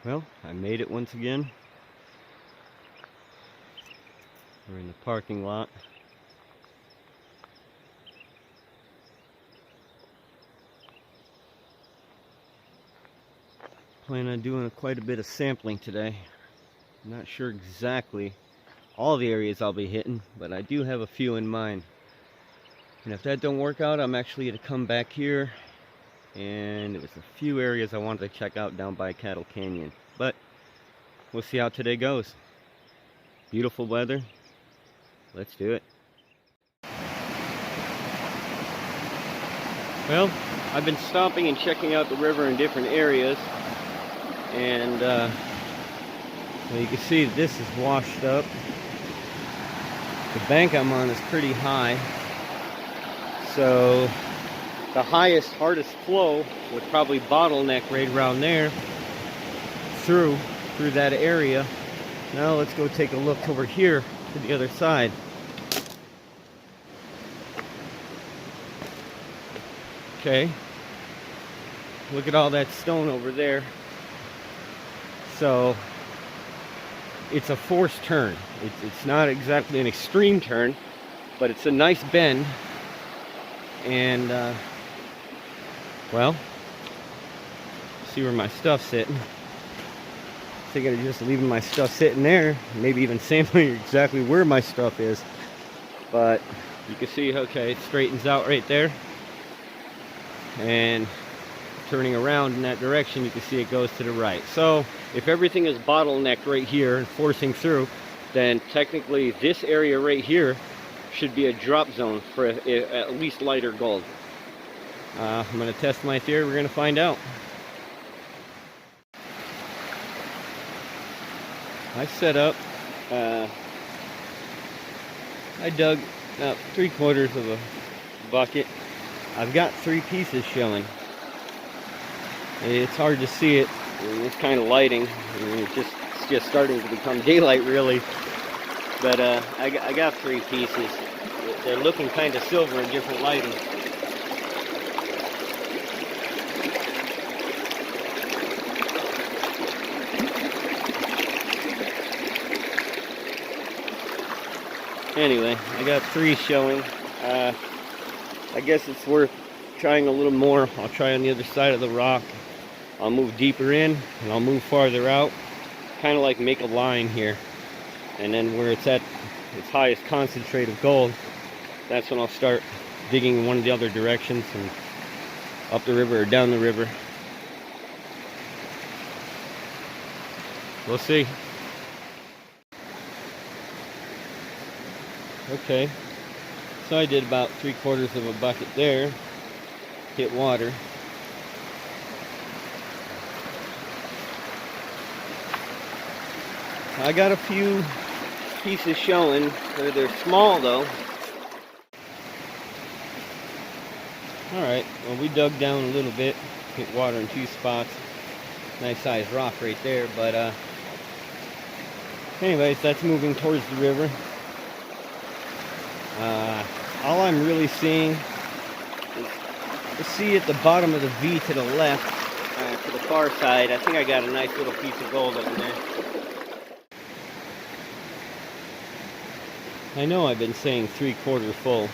Well, I made it once again. We're in the parking lot. Plan on doing quite a bit of sampling today. I'm not sure exactly all the areas I'll be hitting, but I do have a few in mind. And if that don't work out, I'm actually going to come back here, and there was a few areas I wanted to check out down by Cattle Canyon. But we'll see how today goes. Beautiful weather. Let's do it. Well, I've been stopping and checking out the river in different areas, and well, you can see this is washed up. The bank I'm on is pretty high, so the highest, hardest flow would probably bottleneck right around there through that area. Now let's go take a look over here to the other side. Okay, look at all that stone over there. So it's a forced turn. It's not exactly an extreme turn, but it's a nice bend. And well, see where my stuff's sitting. Thinking of just leaving my stuff sitting there, maybe even sampling exactly where my stuff is. But you can see, okay, it straightens out right there. And turning around in that direction, you can see it goes to the right. So if everything is bottlenecked right here and forcing through, then technically this area right here should be a drop zone for at least lighter gold. I'm going to test my theory. We're going to find out. I set up, I dug about 3/4 of a bucket. I've got 3 pieces showing. It's hard to see it in this kind of lighting. It's just starting to become daylight, really. But I got 3 pieces. They're looking kind of silver in different lighting. Anyway, I got 3 showing. I guess it's worth trying a little more. I'll try on the other side of the rock. I'll move deeper in and I'll move farther out. Kind of like make a line here. And then where it's at its highest concentrate of gold, that's when I'll start digging in one of the other directions and up the river or down the river. We'll see. Okay. So I did about 3/4 of a bucket there. Hit water. I got a few pieces showing. They're small though. Alright, well, we dug down a little bit. Hit water in 2 spots. Nice sized rock right there. But anyways, that's moving towards the river. All I'm really seeing is, you see at the bottom of the V to the left, to the far side, I think I got a nice little piece of gold up in there. I know I've been saying 3/4 full.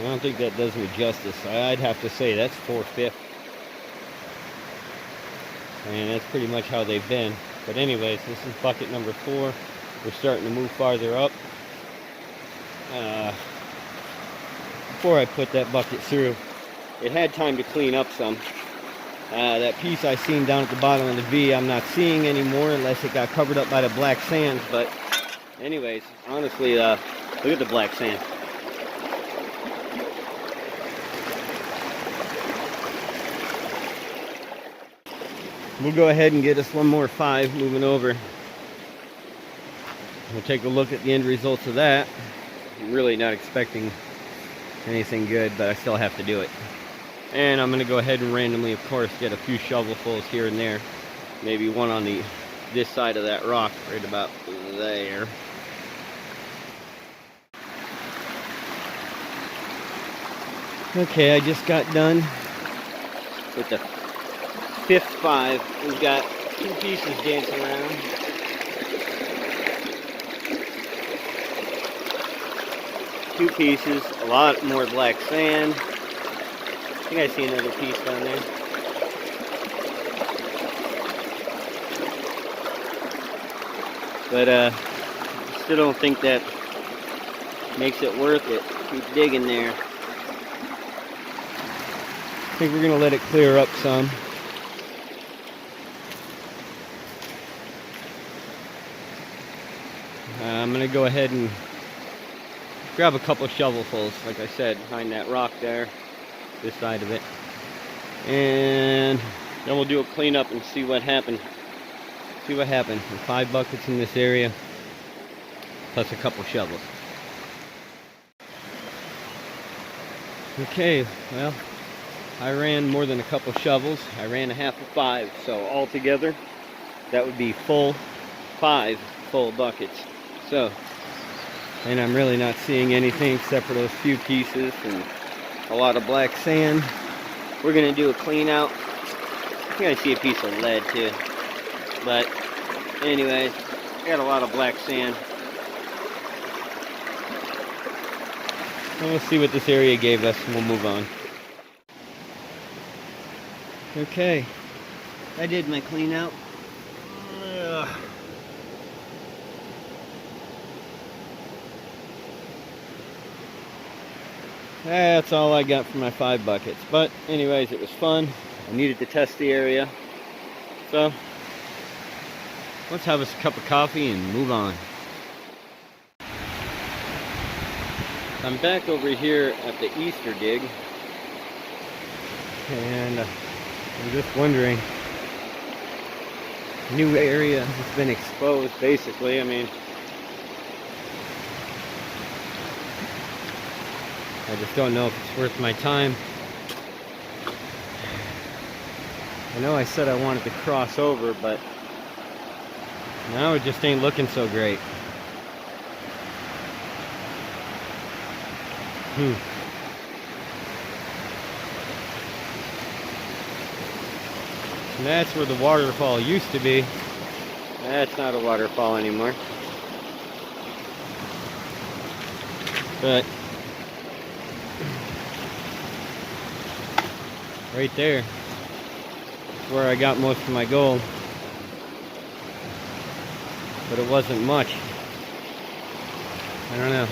I don't think that does me justice. I'd have to say that's 4/5. And that's pretty much how they've been. But anyways, this is bucket number 4. We're starting to move farther up. Before I put that bucket through, it had time to clean up some. That piece I seen down at the bottom of the V, I'm not seeing anymore unless it got covered up by the black sands. But anyways, honestly, look at the black sand. We'll go ahead and get us one more 5 moving over. We'll take a look at the end results of that. I'm really not expecting anything good, but I still have to do it. And I'm going to go ahead and randomly, of course, get a few shovelfuls here and there. Maybe one on this side of that rock, right about there. Okay, I just got done with the 5th 5. We've got Two pieces dancing around. Two pieces, a lot more black sand. I think I see another piece down there. But still don't think that makes it worth it. Keep digging there. I think we're gonna let it clear up some. I'm gonna go ahead and grab a couple shovelfuls, like I said, behind that rock there, this side of it. And then we'll do a cleanup and see what happened. See what happened. 5 buckets in this area, plus a couple shovels. Okay, well, I ran more than a couple shovels. I ran a half of 5, so altogether, that would be 5 full buckets. So, and I'm really not seeing anything except for those few pieces and a lot of black sand. We're gonna do a clean out. I think I see a piece of lead too. But anyways, I got a lot of black sand. And we'll see what this area gave us and we'll move on. Okay, I did my clean out. That's all I got for my 5 buckets. But anyways, it was fun. I needed to test the area. So let's have us a cup of coffee and move on. I'm back over here at the Easter dig. And I'm just wondering, new area has been exposed basically. I mean, I just don't know if it's worth my time. I know I said I wanted to cross over, but now it just ain't looking so great. And that's where the waterfall used to be. That's not a waterfall anymore. But right there is where I got most of my gold. But it wasn't much. I don't know.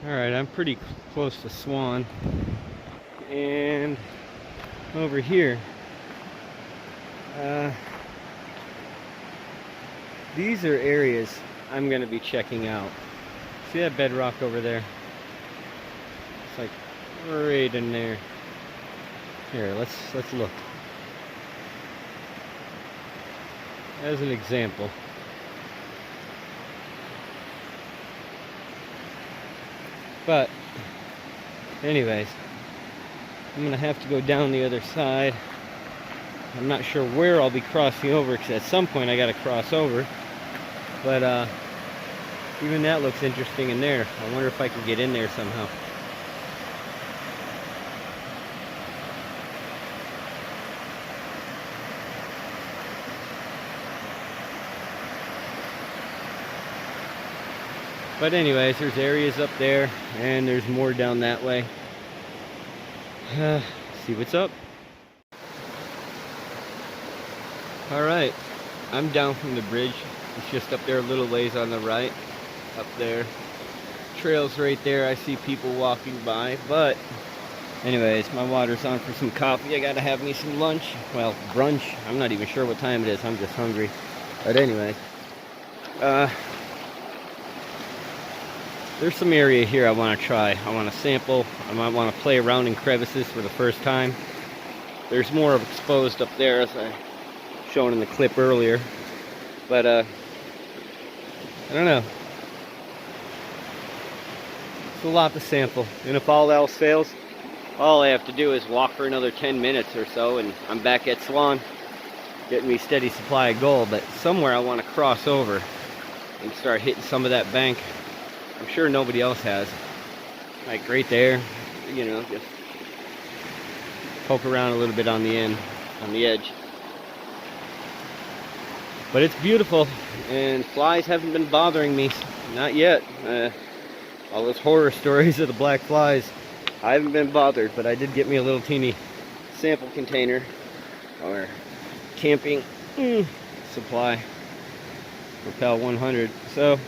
Alright, I'm pretty close to Swan. And over here, these are areas I'm going to be checking out. See that bedrock over there? It's like right in there. Here, let's look. As an example. But anyways, I'm gonna have to go down the other side. I'm not sure where I'll be crossing over, because at some point I gotta cross over. But even that looks interesting in there. I wonder if I can get in there somehow. But anyways, there's areas up there, and there's more down that way. See what's up. Alright, I'm down from the bridge. It's just up there a little ways on the right. Up there. Trail's right there. I see people walking by. But anyways, my water's on for some coffee. I gotta have me some lunch. Well, brunch. I'm not even sure what time it is. I'm just hungry. But anyway. There's some area here I want to try. I want to sample. I might want to play around in crevices for the first time. There's more of exposed up there, as I shown in the clip earlier. But I don't know. It's a lot to sample. And if all else fails, all I have to do is walk for another 10 minutes or so, and I'm back at Swan, getting me steady supply of gold. But somewhere I want to cross over and start hitting some of that bank. I'm sure nobody else has. Like right there, you know, just poke around a little bit on the end, on the edge. But it's beautiful, and flies haven't been bothering me, not yet. All those horror stories of the black flies, I haven't been bothered, but I did get me a little teeny sample container or camping supply, Repel 100. So,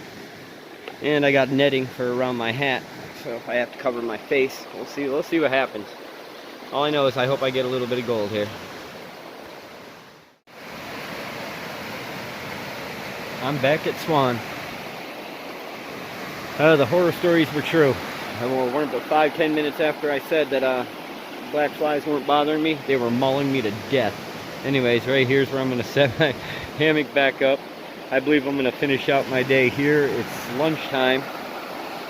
and I got netting for around my hat, so if I have to cover my face, we'll see what happens. All I know is I hope I get a little bit of gold here. I'm back at Swan. The horror stories were true. I weren't but 5-10 minutes after I said that black flies weren't bothering me, they were mauling me to death. Anyways, right here's where I'm going to set my hammock back up. I believe I'm going to finish out my day here. It's lunchtime,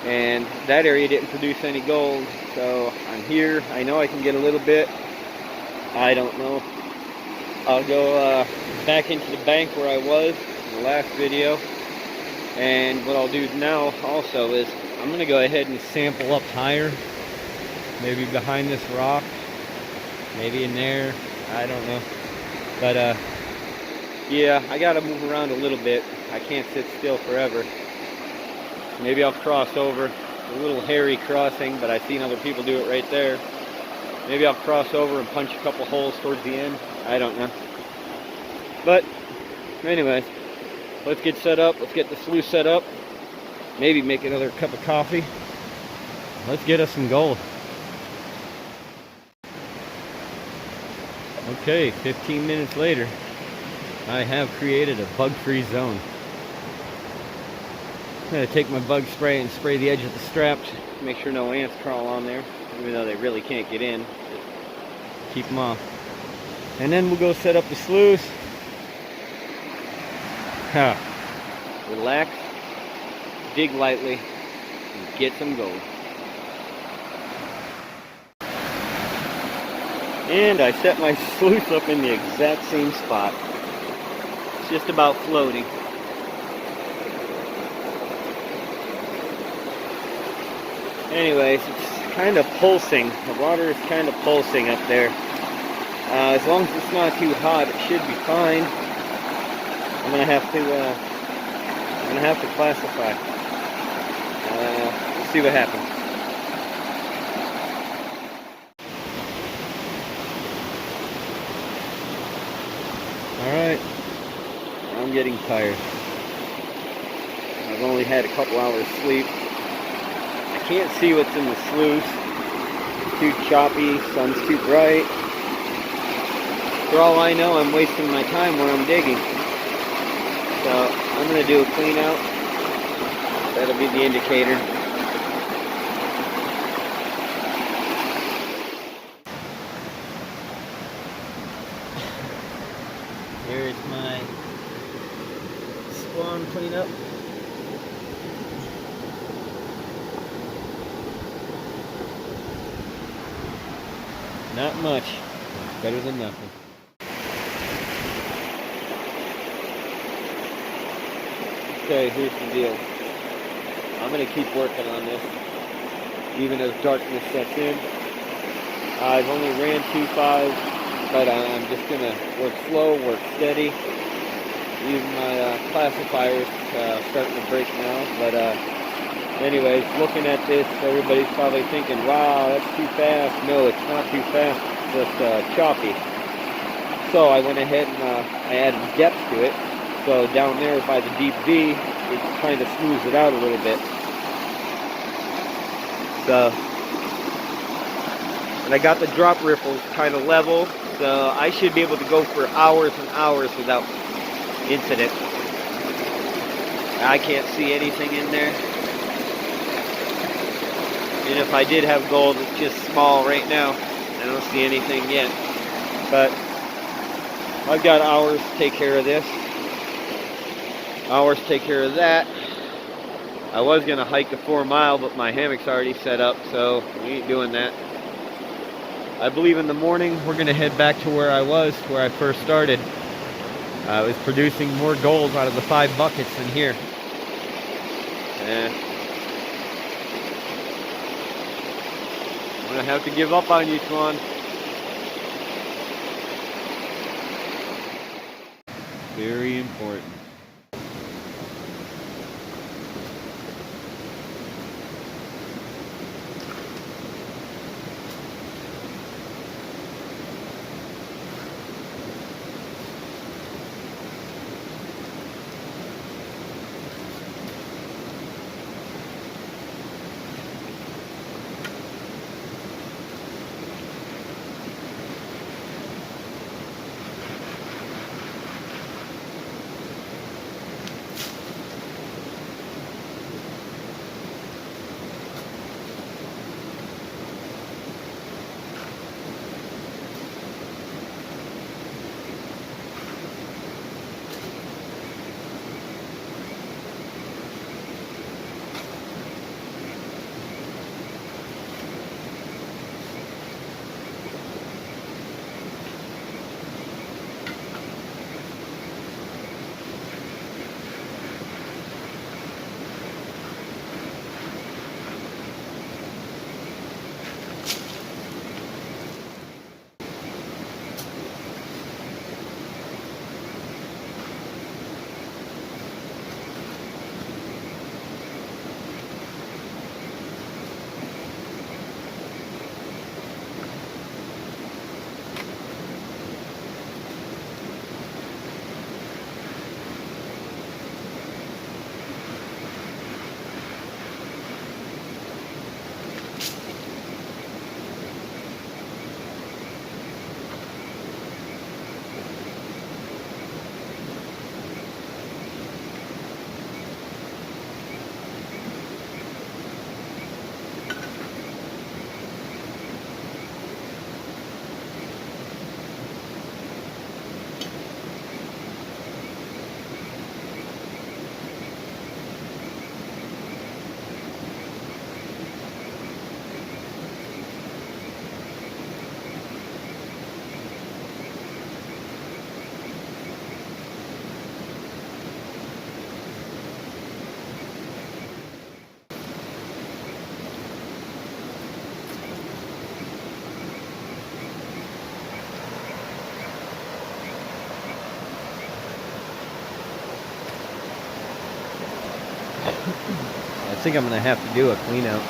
and that area didn't produce any gold, so I'm here. I know I can get a little bit. I don't know. I'll go back into the bank where I was in the last video, and what I'll do now also is I'm going to go ahead and sample up higher, maybe behind this rock, maybe in there, I don't know. But yeah, I gotta move around a little bit. I can't sit still forever. Maybe I'll cross over. A little hairy crossing, but I've seen other people do it right there. Maybe I'll cross over and punch a couple holes towards the end. I don't know. But anyways, let's get set up. Let's get the sluice set up. Maybe make another cup of coffee. Let's get us some gold. Okay, 15 minutes later, I have created a bug-free zone. I'm going to take my bug spray and spray the edge of the straps, make sure no ants crawl on there, even though they really can't get in. Just keep them off. And then we'll go set up the sluice. Relax, dig lightly, and get some gold. And I set my sluice up in the exact same spot. It's just about floating. Anyways, it's kind of pulsing. The water is kind of pulsing up there. As long as it's not too hot, it should be fine. I'm gonna have to classify. We'll see what happens. Alright, I'm getting tired. I've only had a couple hours sleep. I can't see what's in the sluice. It's too choppy, sun's too bright. For all I know, I'm wasting my time where I'm digging. So I'm going to do a clean out. That'll be the indicator. Here's my spawn cleanup. Not much. It's better than nothing. Okay, here's the deal. I'm going to keep working on this, even as darkness sets in. I've only ran 2.5. But I'm just going to work slow, work steady. Even my classifier's starting to break now. But anyways, looking at this, everybody's probably thinking, wow, that's too fast. No, it's not too fast. It's just choppy. So I went ahead and I added depth to it. So down there by the deep V, it kind of smooths it out a little bit. So, and I got the drop ripples kind of level. So I should be able to go for hours and hours without incident. I can't see anything in there. And if I did have gold, it's just small right now. I don't see anything yet. But I've got hours to take care of this. Hours to take care of that. I was going to hike the 4 mile, but my hammock's already set up, so we ain't doing that. I believe in the morning we're going to head back to where I was, where I first started. I was producing more gold out of the 5 buckets than here. I'm going to have to give up on you, Swan. Very important. I think I'm gonna have to do a clean out.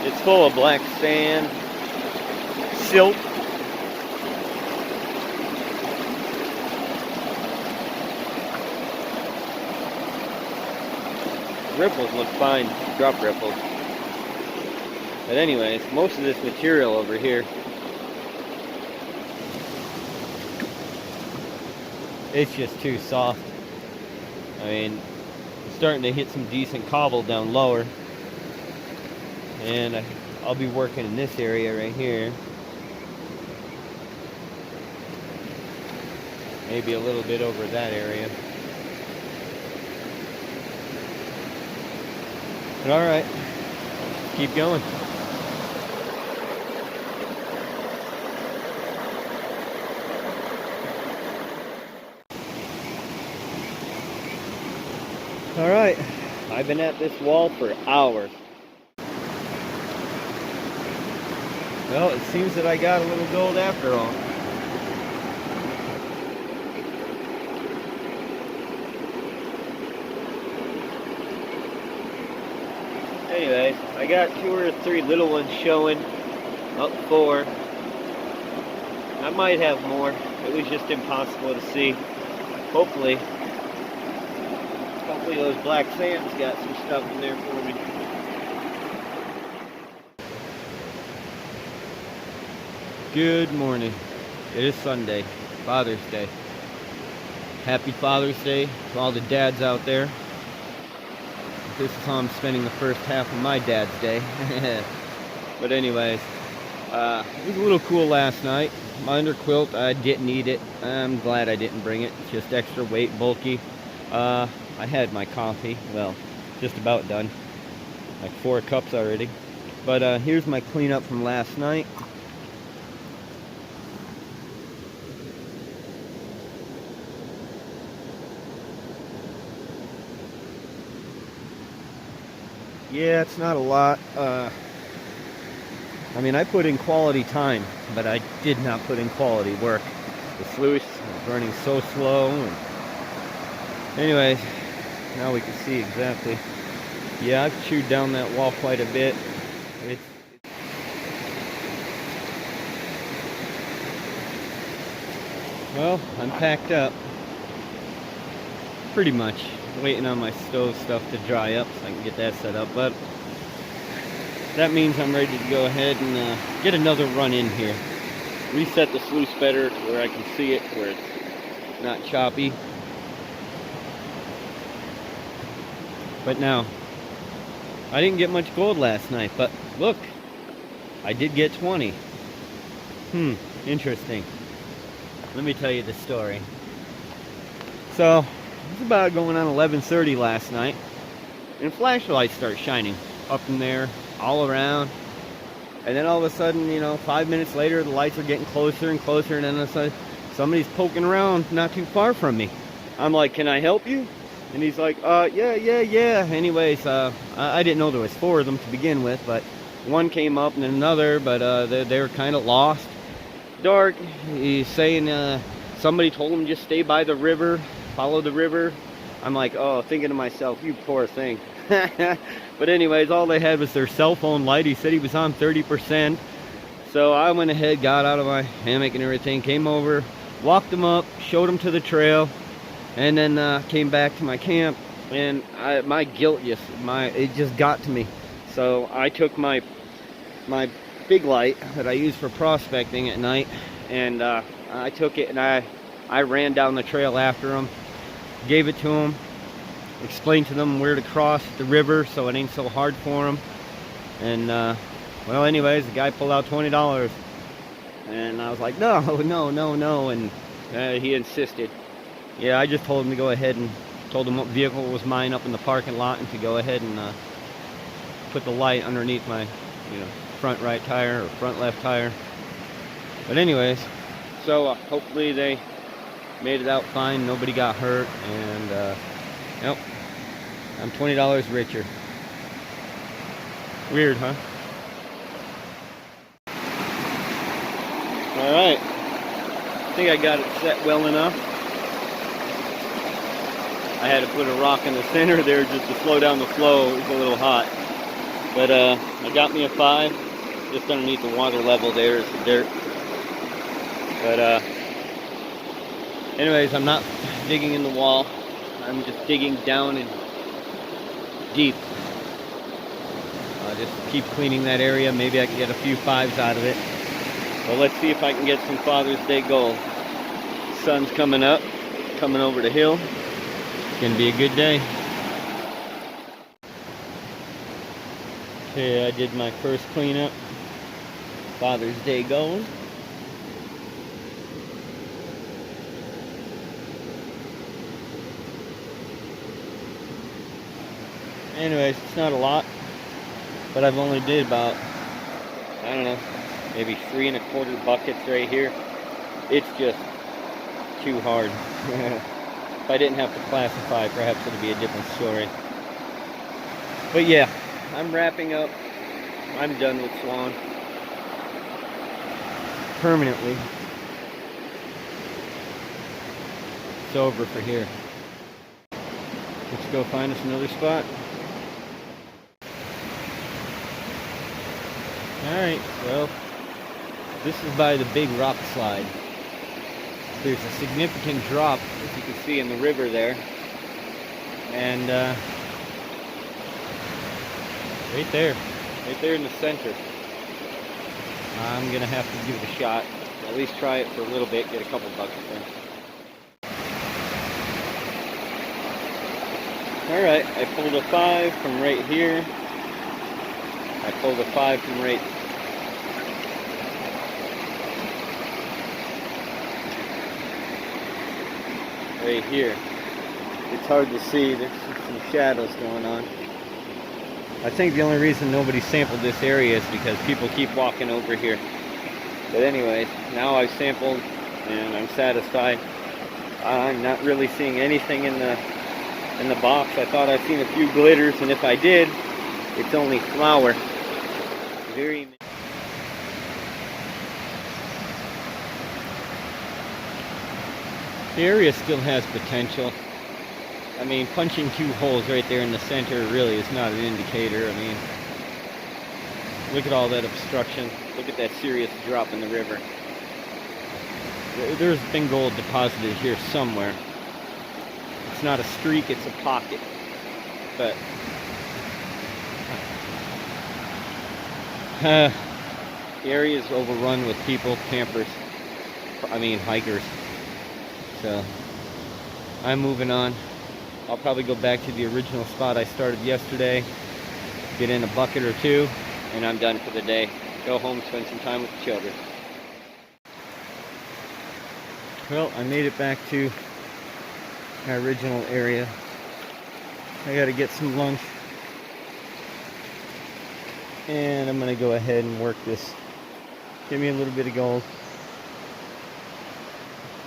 It's full of black sand, silt. Ripples look fine, drop ripples. But anyways, most of this material over here, it's just too soft. I mean, I'm starting to hit some decent cobble down lower. And I'll be working in this area right here. Maybe a little bit over that area. But alright, keep going. Alright, I've been at this wall for hours. Well, it seems that I got a little gold after all. Anyways, I got 2 or 3 little ones showing, up 4. I might have more. It was just impossible to see. Hopefully those black sands got some stuff in there for me. Good morning. It is Sunday, Father's Day. Happy Father's Day to all the dads out there. This is how I'm spending the first half of my dad's day. But anyways, it was a little cool last night. My underquilt, I didn't eat it. I'm glad I didn't bring it. It's just extra weight, bulky. I had my coffee. Well, just about done. Like 4 cups already. But here's my cleanup from last night. Yeah, it's not a lot. I mean, I put in quality time, but I did not put in quality work. The sluice is burning so slow. And anyways, now we can see exactly. Yeah, I've chewed down that wall quite a bit. It's well, I'm packed up. Pretty much. Waiting on my stove stuff to dry up so I can get that set up. But that means I'm ready to go ahead and get another run in here. Reset the sluice better to where I can see it, where it's not choppy. But now, I didn't get much gold last night, but look, I did get 20. Interesting. Let me tell you the story. So, it's about going on 11:30 last night, and flashlights start shining up in there, all around. And then all of a sudden, 5 minutes later, the lights are getting closer and closer, and then somebody's poking around not too far from me. I'm like, "Can I help you?" And he's like, yeah. Anyways, I didn't know there was 4 of them to begin with, but one came up and then another, but they were kind of lost. Dark. He's saying somebody told him just stay by the river, follow the river. I'm like, oh, thinking to myself, you poor thing. But anyways, all they had was their cell phone light. He said he was on 30%. So I went ahead, got out of my hammock and everything, came over, walked them up, showed them to the trail, and then came back to my camp. And my guilt it just got to me. So I took my big light that I use for prospecting at night, and I took it and I ran down the trail after them, gave it to them, explained to them where to cross the river so it ain't so hard for them. And well, anyways, the guy pulled out $20, and I was like, no, and he insisted. Yeah, I just told him to go ahead and told him what vehicle was mine up in the parking lot, and to go ahead and put the light underneath my front right tire or front left tire. But anyways, so hopefully they made it out fine, nobody got hurt, and yep, I'm $20 richer. Weird, huh? Alright, I think I got it set well enough. I had to put a rock in the center there just to slow down the flow. It was a little hot. But I got me a 5. Just underneath the water level there is the dirt. But anyways, I'm not digging in the wall. I'm just digging down and deep. Just keep cleaning that area. Maybe I can get a few 5s out of it. Well, let's see if I can get some Father's Day gold. Sun's coming up, coming over the hill. It's gonna be a good day. Okay, I did my first cleanup. Father's Day gold. Anyways, it's not a lot, but I've only did about, I don't know, maybe 3 1/4 buckets right here. It's just too hard. If I didn't have to classify, perhaps it would be a different story. But yeah, I'm wrapping up. I'm done with Swan. Permanently. It's over for here. Let's go find us another spot. Alright, well, this is by the big rock slide. There's a significant drop, as you can see, in the river there. And right there in the center. I'm gonna have to give it a shot. At least try it for a little bit, get a couple buckets in. Alright, I pulled a 5 from right here. I pulled a 5 from right here. It's hard to see, there's some shadows going on. I think the only reason nobody sampled this area is because people keep walking over here. But anyways, now I've sampled and I'm satisfied. I'm not really seeing anything in the box. I thought I'd seen a few glitters, and if I did, It's only flour. Very. The area still has potential. I mean, punching 2 holes right there in the center really is not an indicator. I mean, look at all that obstruction. Look at that serious drop in the river. There's been gold deposited here somewhere. It's not a streak, it's a pocket. But the area is overrun with people, campers, hikers. So I'm moving on. I'll probably go back to the original spot I started yesterday, get in a bucket or 2, and I'm done for the day. Go home, spend some time with the children. Well, I made it back to my original area. I gotta get some lunch. And I'm gonna go ahead and work this. Give me a little bit of gold.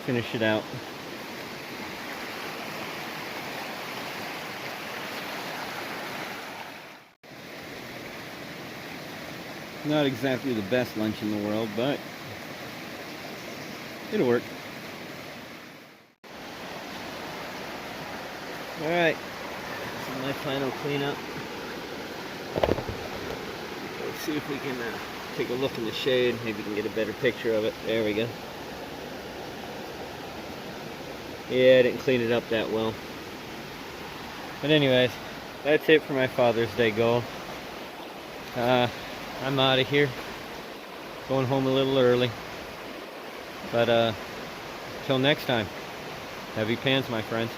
Finish it out. Not exactly the best lunch in the world, but it'll work. Alright, this is my final cleanup. Let's see if we can take a look in the shade. Maybe we can get a better picture of it. There we go. Yeah, I didn't clean it up that well. But anyways, that's it for my Father's Day goal. I'm out of here. Going home a little early. But till next time, heavy pants, my friends.